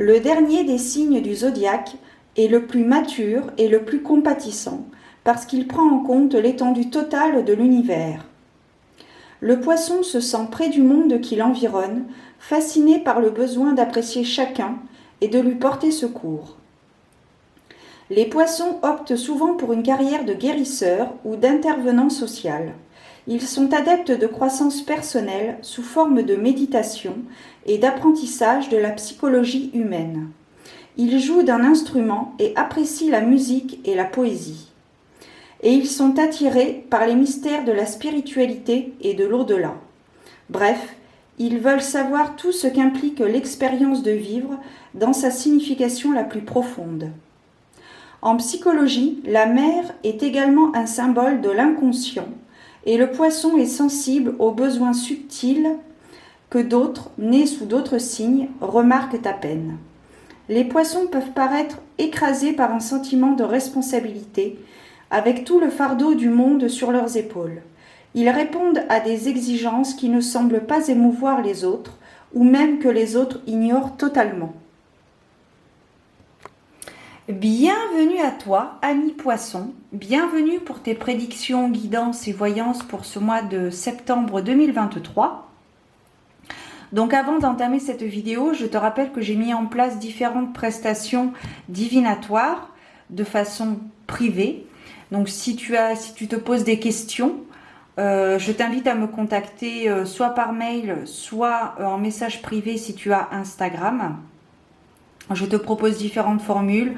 le dernier des signes du zodiaque est le plus mature et le plus compatissant, parce qu'il prend en compte l'étendue totale de l'univers. Le Poisson se sent près du monde qui l'environne, fasciné par le besoin d'apprécier chacun et de lui porter secours. Les Poissons optent souvent pour une carrière de guérisseur ou d'intervenant social. Ils sont adeptes de croissance personnelle sous forme de méditation et d'apprentissage de la psychologie humaine. Ils jouent d'un instrument et apprécient la musique et la poésie. Et ils sont attirés par les mystères de la spiritualité et de l'au-delà. Bref, ils veulent savoir tout ce qu'implique l'expérience de vivre dans sa signification la plus profonde. En psychologie, la mer est également un symbole de l'inconscient et le Poisson est sensible aux besoins subtils que d'autres, nés sous d'autres signes, remarquent à peine. Les Poissons peuvent paraître écrasés par un sentiment de responsabilité, avec tout le fardeau du monde sur leurs épaules. Ils répondent à des exigences qui ne semblent pas émouvoir les autres, ou même que les autres ignorent totalement. Bienvenue à toi, ami Poisson. Bienvenue pour tes prédictions, guidances et voyances pour ce mois de septembre 2023. Donc avant d'entamer cette vidéo, je te rappelle que j'ai mis en place différentes prestations divinatoires de façon privée. Donc si tu te poses des questions, je t'invite à me contacter soit par mail, soit en message privé si tu as Instagram. Je te propose différentes formules.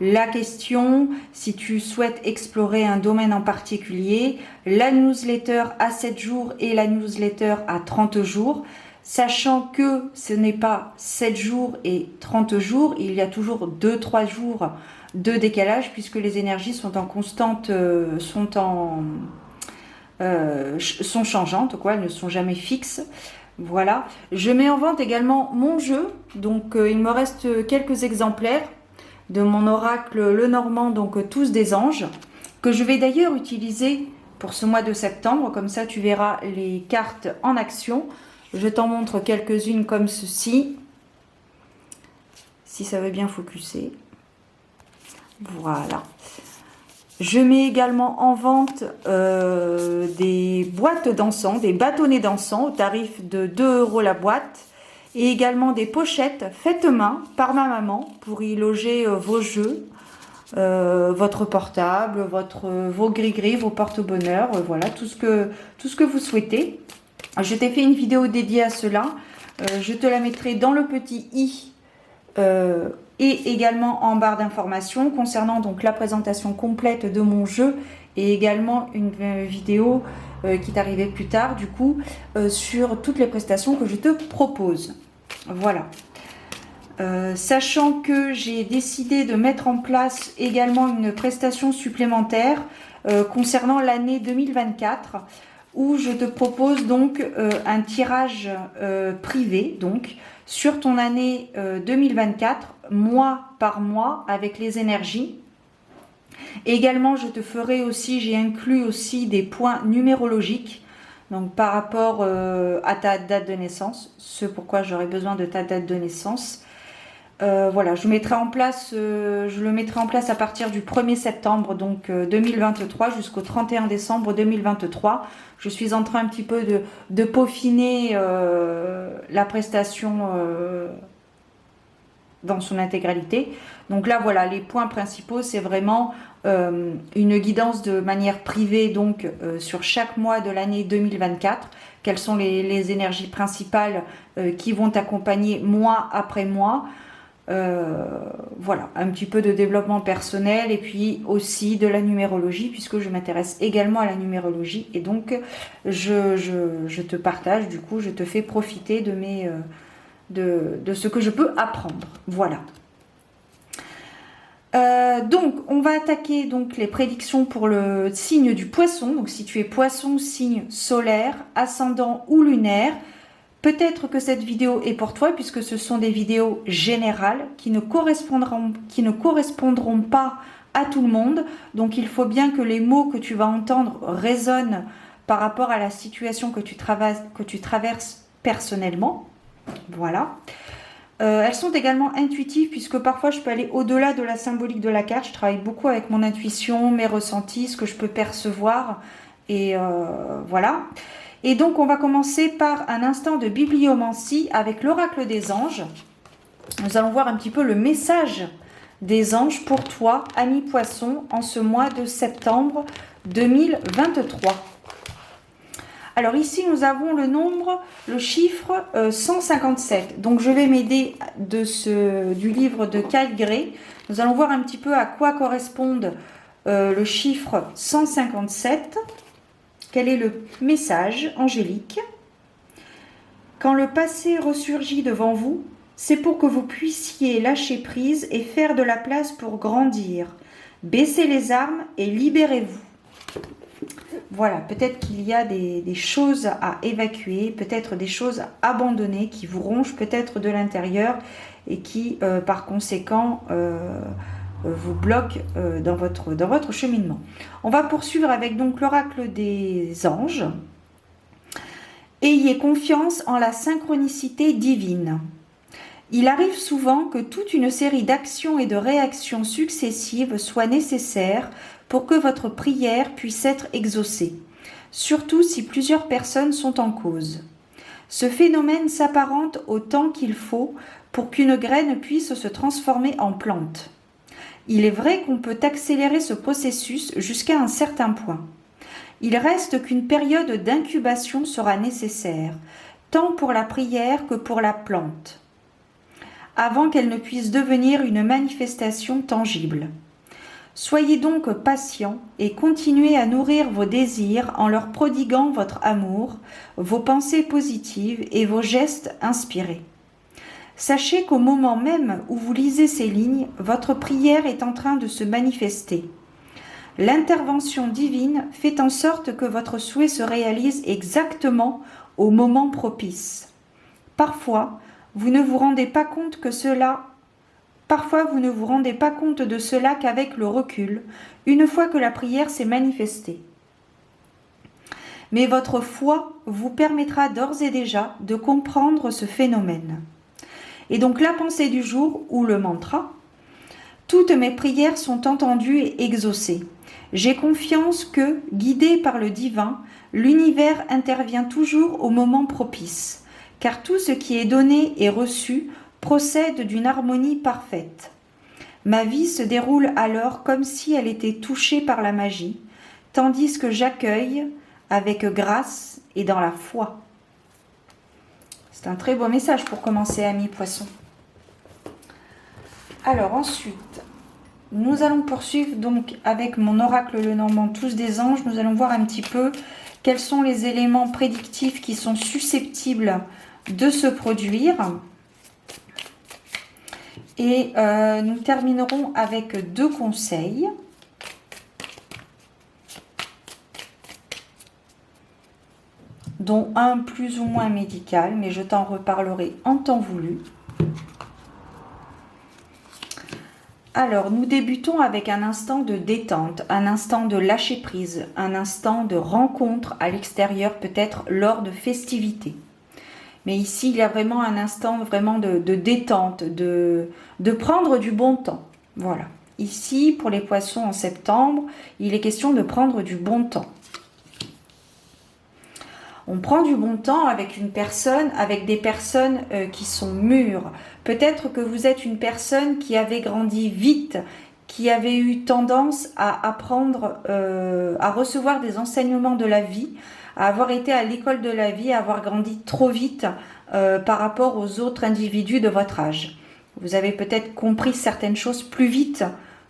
La question, si tu souhaites explorer un domaine en particulier, la newsletter à 7 jours et la newsletter à 30 jours, sachant que ce n'est pas 7 jours et 30 jours, il y a toujours 2-3 jours de décalage puisque les énergies sont en constante, sont changeantes, quoi, elles ne sont jamais fixes. Voilà, je mets en vente également mon jeu, donc il me reste quelques exemplaires de mon oracle Lenormand, donc tous des anges, que je vais d'ailleurs utiliser pour ce mois de septembre, comme ça tu verras les cartes en action. Je t'en montre quelques-unes comme ceci, si ça veut bien focuser. Voilà. Je mets également en vente des boîtes d'encens, des bâtonnets d'encens au tarif de 2 € la boîte. Et également des pochettes faites main par ma maman pour y loger vos jeux, votre portable, vos gris-gris, vos porte-bonheur, voilà, tout ce que vous souhaitez. Je t'ai fait une vidéo dédiée à cela. Je te la mettrai dans le petit i et également en barre d'informations concernant donc la présentation complète de mon jeu et également une vidéo qui est arrivée plus tard du coup sur toutes les prestations que je te propose. Voilà. Sachant que j'ai décidé de mettre en place également une prestation supplémentaire concernant l'année 2024 où je te propose donc un tirage privé donc sur ton année 2024 mois par mois avec les énergies. Également je te ferai aussi, j'ai inclus aussi des points numérologiques. Donc par rapport à ta date de naissance, ce pourquoi j'aurais besoin de ta date de naissance. Voilà, je le mettrai en place à partir du 1er septembre donc 2023 jusqu'au 31 décembre 2023. Je suis en train un petit peu de peaufiner la prestation dans son intégralité. Donc là voilà, les points principaux c'est vraiment une guidance de manière privée donc sur chaque mois de l'année 2024. Quelles sont les énergies principales qui vont t'accompagner mois après mois. Voilà, un petit peu de développement personnel et puis aussi de la numérologie puisque je m'intéresse également à la numérologie et donc je te partage, du coup je te fais profiter de ce que je peux apprendre. Voilà. Donc on va attaquer donc les prédictions pour le signe du Poisson. Donc si tu es Poisson, signe solaire, ascendant ou lunaire, peut-être que cette vidéo est pour toi puisque ce sont des vidéos générales qui ne correspondront pas à tout le monde. Donc il faut bien que les mots que tu vas entendre résonnent par rapport à la situation que tu traverses personnellement. Voilà. Elles sont également intuitives puisque parfois je peux aller au-delà de la symbolique de la carte. Je travaille beaucoup avec mon intuition, mes ressentis, ce que je peux percevoir. Et voilà. Et donc on va commencer par un instant de bibliomancie avec l'oracle des anges. Nous allons voir un petit peu le message des anges pour toi, ami poisson, en ce mois de septembre 2023. Alors ici, nous avons le nombre, le chiffre 157. Donc je vais m'aider du livre de Kyle Gray. Nous allons voir un petit peu à quoi correspondent le chiffre 157. Quel est le message angélique? Quand le passé ressurgit devant vous, c'est pour que vous puissiez lâcher prise et faire de la place pour grandir. Baissez les armes et libérez-vous. Voilà, peut-être qu'il y a des choses à évacuer, peut-être des choses à abandonner qui vous rongent peut-être de l'intérieur et qui, par conséquent, vous bloquent dans votre cheminement. On va poursuivre avec donc l'oracle des anges. Ayez confiance en la synchronicité divine. Il arrive souvent que toute une série d'actions et de réactions successives soit nécessaire pour que votre prière puisse être exaucée, surtout si plusieurs personnes sont en cause. Ce phénomène s'apparente au temps qu'il faut pour qu'une graine puisse se transformer en plante. Il est vrai qu'on peut accélérer ce processus jusqu'à un certain point. Il reste qu'une période d'incubation sera nécessaire, tant pour la prière que pour la plante, avant qu'elle ne puisse devenir une manifestation tangible. Soyez donc patients et continuez à nourrir vos désirs en leur prodiguant votre amour, vos pensées positives et vos gestes inspirés. Sachez qu'au moment même où vous lisez ces lignes, votre prière est en train de se manifester. L'intervention divine fait en sorte que votre souhait se réalise exactement au moment propice. Parfois, vous ne vous rendez pas compte de cela qu'avec le recul, une fois que la prière s'est manifestée. Mais votre foi vous permettra d'ores et déjà de comprendre ce phénomène. Et donc la pensée du jour ou le mantra: toutes mes prières sont entendues et exaucées. J'ai confiance que, guidé par le divin, l'univers intervient toujours au moment propice, car tout ce qui est donné et reçu procède d'une harmonie parfaite. Ma vie se déroule alors comme si elle était touchée par la magie, tandis que j'accueille avec grâce et dans la foi. C'est un très beau message pour commencer, amis poissons. Alors ensuite, nous allons poursuivre donc avec mon oracle Lenormand, tous des anges. Nous allons voir un petit peu quels sont les éléments prédictifs qui sont susceptibles de se produire. Et nous terminerons avec 2 conseils. Dont un plus ou moins médical, mais je t'en reparlerai en temps voulu. Alors, nous débutons avec un instant de détente, un instant de lâcher prise, un instant de rencontre à l'extérieur, peut-être lors de festivités. Mais ici, il y a vraiment un instant vraiment de détente, de prendre du bon temps. Voilà. Ici, pour les poissons en septembre, il est question de prendre du bon temps. On prend du bon temps avec des personnes qui sont mûres. Peut-être que vous êtes une personne qui avait grandi vite, qui avait eu tendance à apprendre, à recevoir des enseignements de la vie, à avoir été à l'école de la vie, à avoir grandi trop vite par rapport aux autres individus de votre âge. Vous avez peut-être compris certaines choses plus vite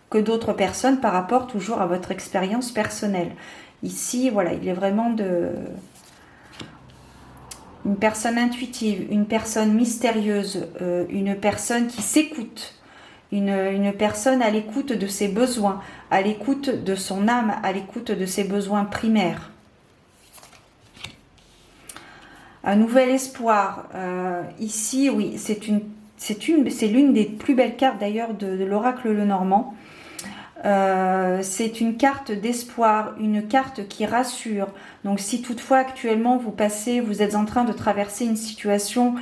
que d'autres personnes par rapport toujours à votre expérience personnelle. Ici, voilà, il est vraiment une personne intuitive, une personne mystérieuse, une personne qui s'écoute, une personne à l'écoute de ses besoins, à l'écoute de son âme, à l'écoute de ses besoins primaires. Un nouvel espoir. Ici, oui, c'est l'une des plus belles cartes d'ailleurs de l'oracle Lenormand. C'est une carte d'espoir, une carte qui rassure. Donc si toutefois actuellement vous êtes en train de traverser une situation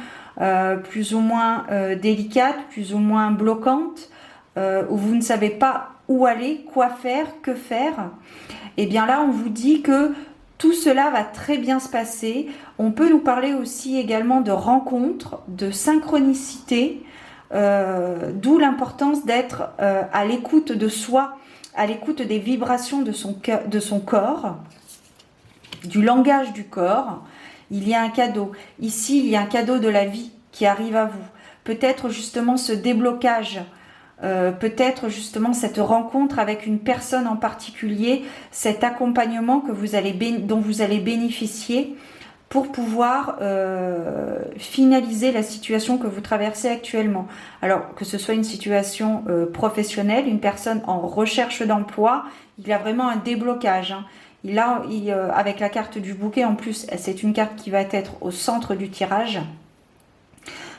plus ou moins délicate, plus ou moins bloquante, où vous ne savez pas où aller, quoi faire, que faire, et bien là on vous dit que tout cela va très bien se passer. On peut nous parler aussi également de rencontres, de synchronicité, d'où l'importance d'être à l'écoute de soi, à l'écoute des vibrations de son corps, du langage du corps. Il y a un cadeau. Ici, il y a un cadeau de la vie qui arrive à vous. Peut-être justement ce déblocage, peut-être justement cette rencontre avec une personne en particulier, cet accompagnement que dont vous allez bénéficier pour pouvoir finaliser la situation que vous traversez actuellement. Alors que ce soit une situation professionnelle, une personne en recherche d'emploi, il y a vraiment un déblocage, hein. Avec la carte du bouquet, en plus, c'est une carte qui va être au centre du tirage.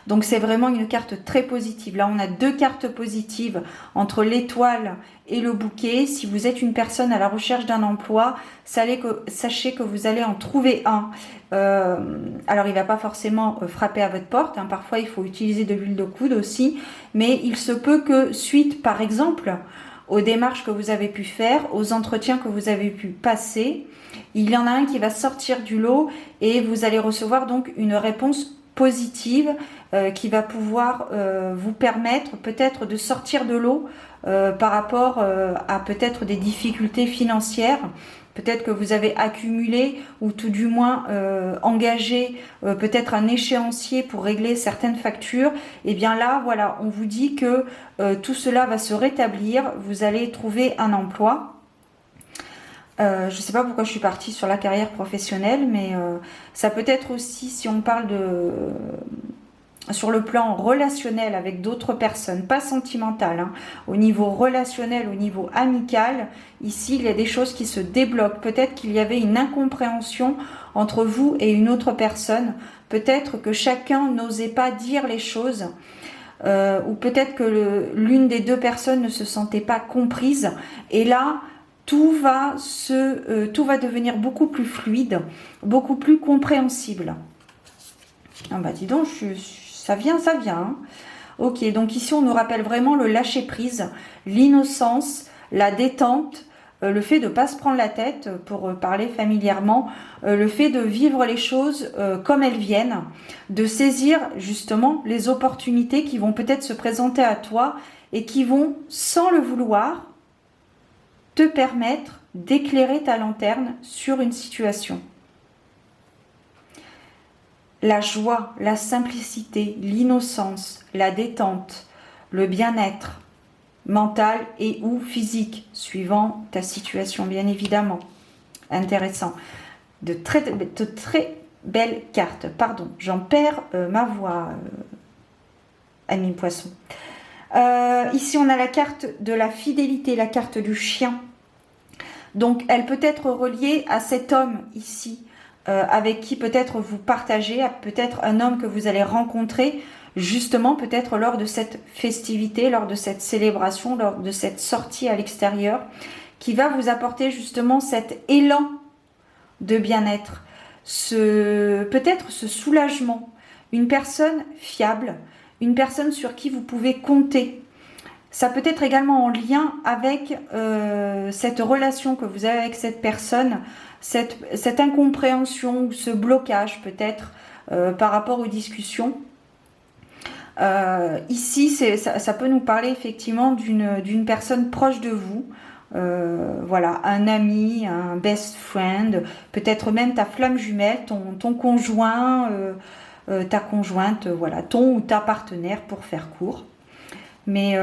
Donc c'est vraiment une carte très positive. Là, on a deux cartes positives entre l'étoile et le bouquet. Si vous êtes une personne à la recherche d'un emploi, sachez que vous allez en trouver un. Alors, il ne va pas forcément frapper à votre porte, hein. Parfois, il faut utiliser de l'huile de coude aussi. Mais il se peut que, suite, par exemple, aux démarches que vous avez pu faire, aux entretiens que vous avez pu passer, il y en a un qui va sortir du lot et vous allez recevoir donc une réponse positive qui va pouvoir vous permettre peut-être de sortir de l'eau par rapport à peut-être des difficultés financières. Peut-être que vous avez accumulé ou tout du moins engagé peut-être un échéancier pour régler certaines factures. Et bien là, voilà, on vous dit que tout cela va se rétablir. Vous allez trouver un emploi. Je ne sais pas pourquoi je suis partie sur la carrière professionnelle, mais ça peut être aussi, si on parle sur le plan relationnel avec d'autres personnes, pas sentimental, hein, au niveau relationnel, au niveau amical, ici il y a des choses qui se débloquent. Peut-être qu'il y avait une incompréhension entre vous et une autre personne, peut-être que chacun n'osait pas dire les choses, ou peut-être que l'une des deux personnes ne se sentait pas comprise, et là tout va devenir beaucoup plus fluide, beaucoup plus compréhensible. Ah bah dis donc, ça vient, hein. Ok, donc ici on nous rappelle vraiment le lâcher prise, l'innocence, la détente, le fait de ne pas se prendre la tête, pour parler familièrement, le fait de vivre les choses comme elles viennent, de saisir justement les opportunités qui vont peut-être se présenter à toi et qui vont, sans le vouloir, te permettre d'éclairer ta lanterne sur une situation. La joie, la simplicité, l'innocence, la détente, le bien-être mental et ou physique, suivant ta situation bien évidemment. Intéressant. De très belles cartes. Pardon, j'en perds ma voix, Amie Poisson. Ici, on a la carte de la fidélité, la carte du chien. Donc, elle peut être reliée à cet homme ici, avec qui peut-être vous partagez, peut-être un homme que vous allez rencontrer, justement peut-être lors de cette festivité, lors de cette célébration, lors de cette sortie à l'extérieur, qui va vous apporter justement cet élan de bien-être, peut-être ce soulagement, une personne fiable, une personne sur qui vous pouvez compter. Ça peut être également en lien avec cette relation que vous avez avec cette personne, cette incompréhension ou ce blocage peut-être par rapport aux discussions. Ici, ça peut nous parler effectivement d'une personne proche de vous. Voilà, un ami, un best friend, peut-être même ta flamme jumelle, ton conjoint, ta conjointe, voilà, ton ou ta partenaire pour faire court. Mais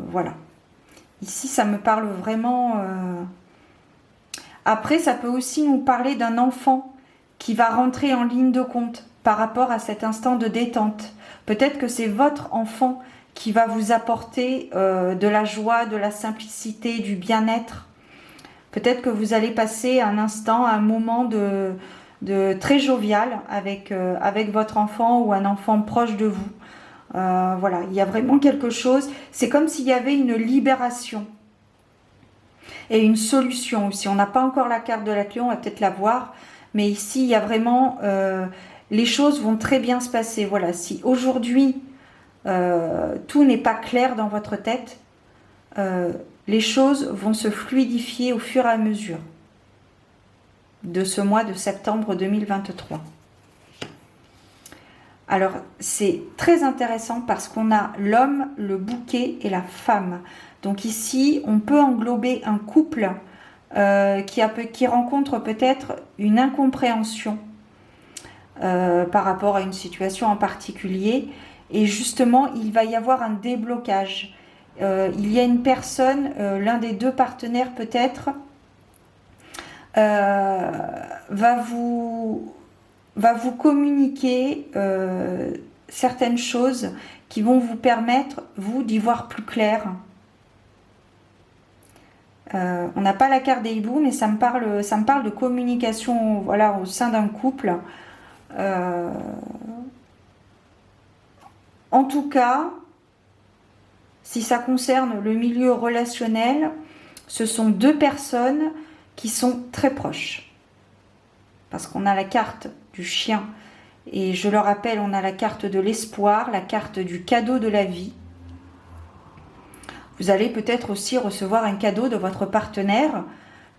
voilà. Ici, ça me parle vraiment... Après, ça peut aussi nous parler d'un enfant qui va rentrer en ligne de compte par rapport à cet instant de détente. Peut-être que c'est votre enfant qui va vous apporter de la joie, de la simplicité, du bien-être. Peut-être que vous allez passer un instant, un moment de très jovial avec votre enfant ou un enfant proche de vous. Voilà, il y a vraiment quelque chose. C'est comme s'il y avait une libération et une solution. Si on n'a pas encore la carte de la clé, on va peut-être la voir. Mais ici, il y a vraiment les choses vont très bien se passer. Voilà, si aujourd'hui, tout n'est pas clair dans votre tête, les choses vont se fluidifier au fur et à mesure de ce mois de septembre 2023. Alors, c'est très intéressant parce qu'on a l'homme, le bouquet et la femme. Donc ici, on peut englober un couple qui rencontre peut-être une incompréhension par rapport à une situation en particulier. Et justement, il va y avoir un déblocage. Il y a une personne, l'un des deux partenaires peut-être, va vous communiquer certaines choses qui vont vous permettre, vous, d'y voir plus clair. On n'a pas la carte des hiboux, mais ça me parle de communication, voilà, au sein d'un couple. En tout cas, si ça concerne le milieu relationnel, ce sont deux personnes qui sont très proches. Parce qu'on a la carte du chien, et je le rappelle, on a la carte de l'espoir, la carte du cadeau de la vie. Vous allez peut-être aussi recevoir un cadeau de votre partenaire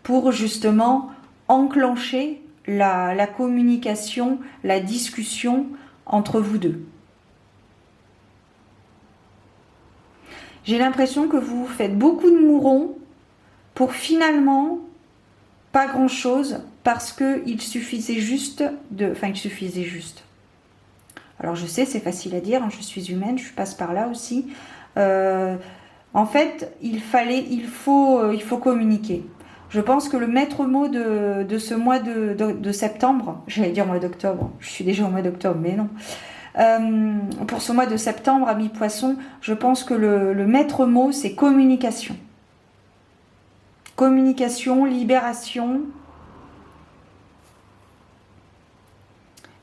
pour justement enclencher la communication, la discussion entre vous deux. J'ai l'impression que vous faites beaucoup de mourons pour finalement pas grand-chose parce qu'il suffisait juste de... Enfin, il suffisait juste. Alors je sais, c'est facile à dire, hein, je suis humaine, je passe par là aussi. En fait, il faut communiquer. Je pense que le maître mot de ce mois de septembre, j'allais dire mois d'octobre, je suis déjà au mois d'octobre, mais non. Pour ce mois de septembre, amis poissons, je pense que le maître mot, c'est communication. Communication, libération.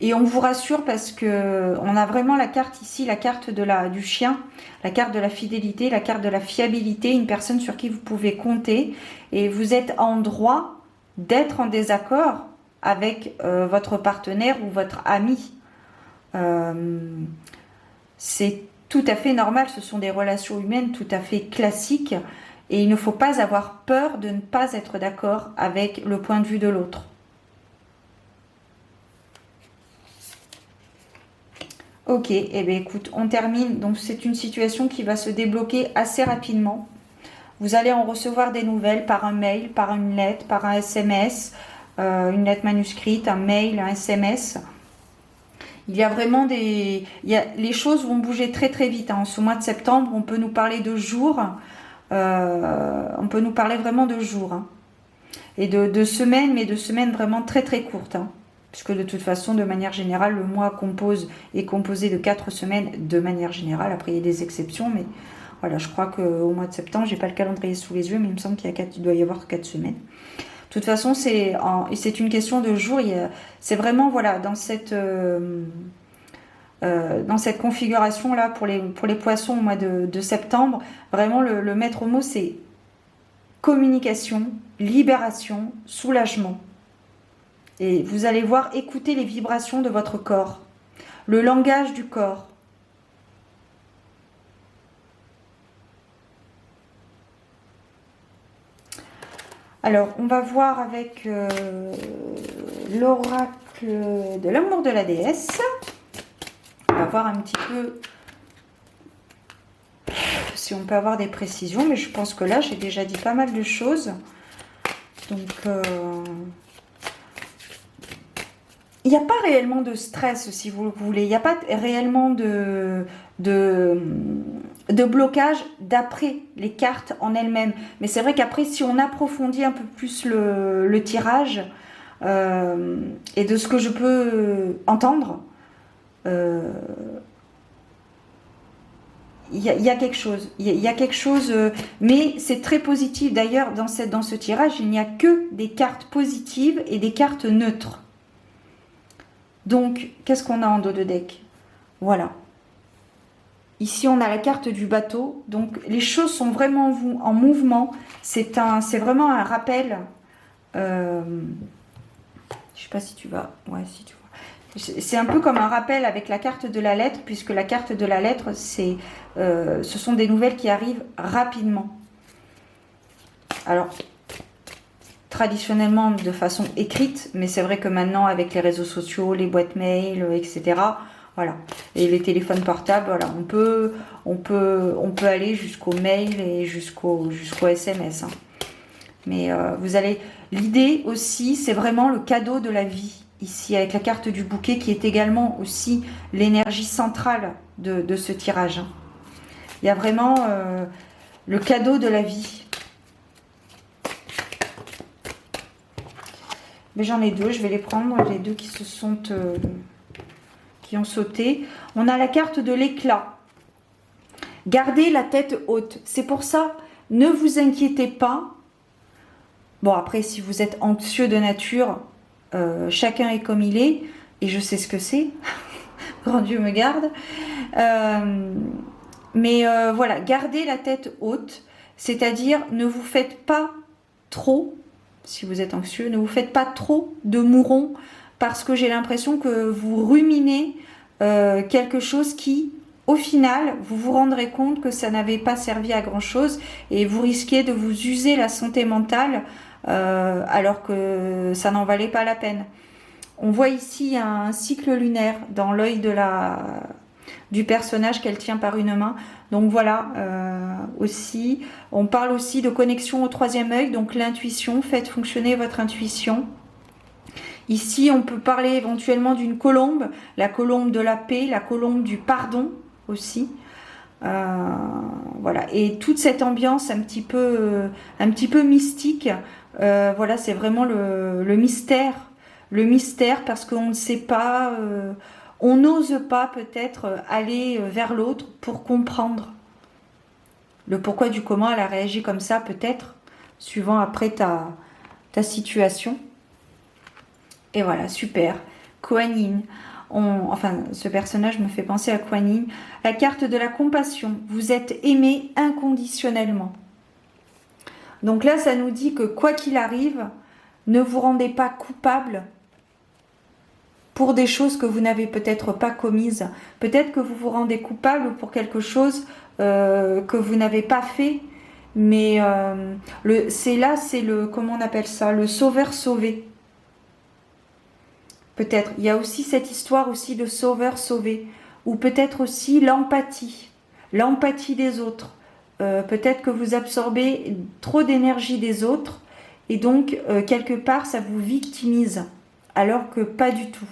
Et on vous rassure parce que on a vraiment la carte ici, la carte du chien, la carte de la fidélité, la carte de la fiabilité, une personne sur qui vous pouvez compter. Et vous êtes en droit d'être en désaccord avec votre partenaire ou votre ami. C'est tout à fait normal, ce sont des relations humaines tout à fait classiques. Et il ne faut pas avoir peur de ne pas être d'accord avec le point de vue de l'autre. Ok, eh bien écoute, on termine. Donc c'est une situation qui va se débloquer assez rapidement. Vous allez en recevoir des nouvelles par un mail, par une lettre, par un SMS, une lettre manuscrite, un mail, un SMS. Il y a vraiment les choses vont bouger très très vite. En ce mois de septembre, on peut nous parler de jours. On peut nous parler vraiment de jours. Hein. Et de semaines, mais de semaines vraiment très très courtes. Hein. Puisque de toute façon, de manière générale, le mois est composé de 4 semaines de manière générale. Après, il y a des exceptions, mais voilà, je crois qu'au mois de septembre, j'ai pas le calendrier sous les yeux, mais il me semble qu'il doit y avoir 4 semaines. De toute façon, c'est une question de jours. C'est vraiment, voilà, dans cette configuration-là, pour les poissons au mois de septembre, vraiment, le maître mot, c'est communication, libération, soulagement. Et vous allez voir, écouter les vibrations de votre corps, le langage du corps. Alors, on va voir avec l'oracle de l'amour de la déesse. On va voir un petit peu si on peut avoir des précisions, mais je pense que là, j'ai déjà dit pas mal de choses. Donc... il n'y a pas réellement de stress, si vous le voulez. Il n'y a pas réellement de blocage d'après les cartes en elles-mêmes. Mais c'est vrai qu'après, si on approfondit un peu plus le tirage, et de ce que je peux entendre, il y a quelque chose. Il y a quelque chose, mais c'est très positif. D'ailleurs, dans ce tirage, il n'y a que des cartes positives et des cartes neutres. Donc, qu'est-ce qu'on a en dos de deck? Voilà. Ici, on a la carte du bateau. Donc, les choses sont vraiment en mouvement. C'est vraiment un rappel. Je ne sais pas si tu vas... Ouais, si tu vois. C'est un peu comme un rappel avec la carte de la lettre, puisque la carte de la lettre, ce sont des nouvelles qui arrivent rapidement. Alors, traditionnellement de façon écrite, mais c'est vrai que maintenant avec les réseaux sociaux, les boîtes mail, etc., voilà, et les téléphones portables, voilà, on peut aller jusqu'au mail et jusqu'au SMS. Hein. Mais vous allez, l'idée aussi, c'est vraiment le cadeau de la vie ici avec la carte du bouquet qui est également aussi l'énergie centrale de ce tirage. Hein. Il y a vraiment le cadeau de la vie. Mais j'en ai deux, je vais les prendre, les deux qui se sont qui ont sauté. On a la carte de l'éclat. Gardez la tête haute. C'est pour ça, ne vous inquiétez pas. Bon, après, si vous êtes anxieux de nature, chacun est comme il est, et je sais ce que c'est. Grand Dieu me garde. Voilà, gardez la tête haute, c'est-à-dire ne vous faites pas trop. Si vous êtes anxieux, ne vous faites pas trop de mourons parce que j'ai l'impression que vous ruminez quelque chose qui, au final, vous vous rendrez compte que ça n'avait pas servi à grand chose et vous risquez de vous user la santé mentale alors que ça n'en valait pas la peine. On voit ici un cycle lunaire dans l'œil du personnage qu'elle tient par une main. Donc voilà, aussi, on parle aussi de connexion au troisième œil, donc l'intuition, faites fonctionner votre intuition. Ici, on peut parler éventuellement d'une colombe, la colombe de la paix, la colombe du pardon aussi. Voilà, et toute cette ambiance un petit peu mystique, voilà, c'est vraiment le mystère parce qu'on ne sait pas... on n'ose pas peut-être aller vers l'autre pour comprendre le pourquoi du comment elle a réagi comme ça, peut-être, suivant après ta situation. Et voilà, super. Kuan Yin. Enfin, ce personnage me fait penser à Kuan Yin. La carte de la compassion. Vous êtes aimé inconditionnellement. Donc là, ça nous dit que quoi qu'il arrive, ne vous rendez pas coupable pour des choses que vous n'avez peut-être pas commises. Peut-être que vous vous rendez coupable pour quelque chose que vous n'avez pas fait, mais c'est le, comment on appelle ça, le sauveur sauvé. Peut-être. Il y a aussi cette histoire aussi de sauveur sauvé, ou peut-être aussi l'empathie des autres. Peut-être que vous absorbez trop d'énergie des autres, et donc quelque part ça vous victimise, alors que pas du tout.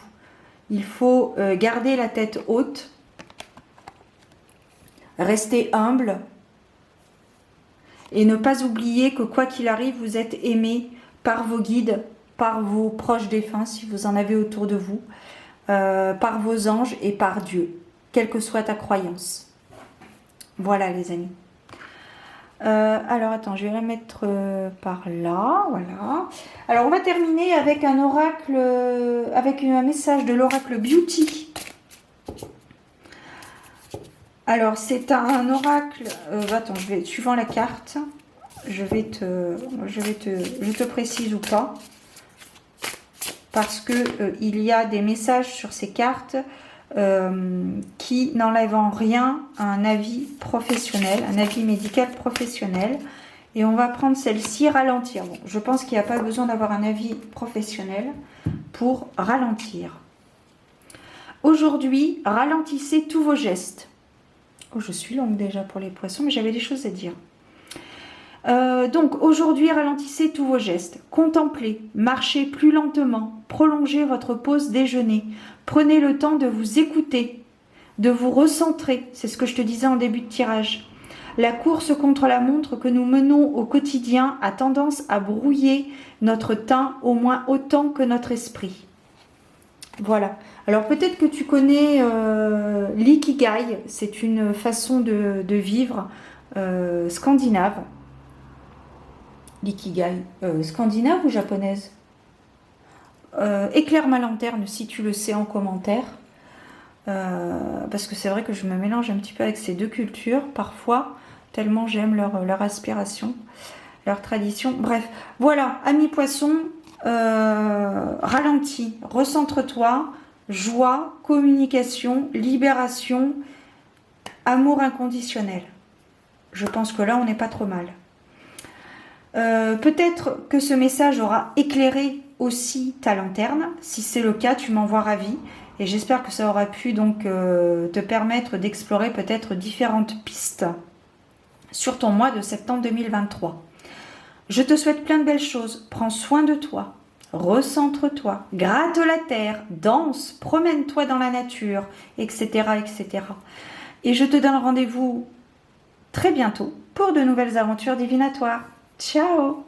Il faut garder la tête haute, rester humble et ne pas oublier que quoi qu'il arrive, vous êtes aimé par vos guides, par vos proches défunts, si vous en avez autour de vous, par vos anges et par Dieu, quelle que soit ta croyance. Voilà les amis. Alors attends, je vais la mettre par là, voilà. Alors on va terminer avec un oracle, avec un message de l'oracle Beauty. Alors c'est un oracle, attends, suivant la carte, je te précise ou pas, parce que il y a des messages sur ces cartes qui n'enlèvent en rien à un avis professionnel, un avis médical professionnel. Et on va prendre celle-ci, ralentir. Bon, je pense qu'il n'y a pas besoin d'avoir un avis professionnel pour ralentir. Aujourd'hui, ralentissez tous vos gestes. Oh, je suis longue déjà pour les poissons, mais j'avais des choses à dire. Donc, aujourd'hui, ralentissez tous vos gestes. Contemplez, marchez plus lentement, prolongez votre pause déjeuner. Prenez le temps de vous écouter, de vous recentrer. C'est ce que je te disais en début de tirage. La course contre la montre que nous menons au quotidien a tendance à brouiller notre teint au moins autant que notre esprit. Voilà. Alors peut-être que tu connais l'ikigai, c'est une façon de vivre scandinave. L'ikigai, scandinave ou japonaise? Éclaire ma lanterne si tu le sais en commentaire. Parce que c'est vrai que je me mélange un petit peu avec ces deux cultures parfois, tellement j'aime leur aspiration, leur tradition. Bref, voilà, amis poissons, ralentis, recentre-toi, joie, communication, libération, amour inconditionnel. Je pense que là, on n'est pas trop mal. Peut-être que ce message aura éclairé aussi ta lanterne. Si c'est le cas, tu m'envoies ravi. Et j'espère que ça aura pu donc te permettre d'explorer peut-être différentes pistes sur ton mois de septembre 2023. Je te souhaite plein de belles choses. Prends soin de toi. Recentre-toi. Gratte la terre. Danse. Promène-toi dans la nature, etc., etc. Et je te donne rendez-vous très bientôt pour de nouvelles aventures divinatoires. Ciao!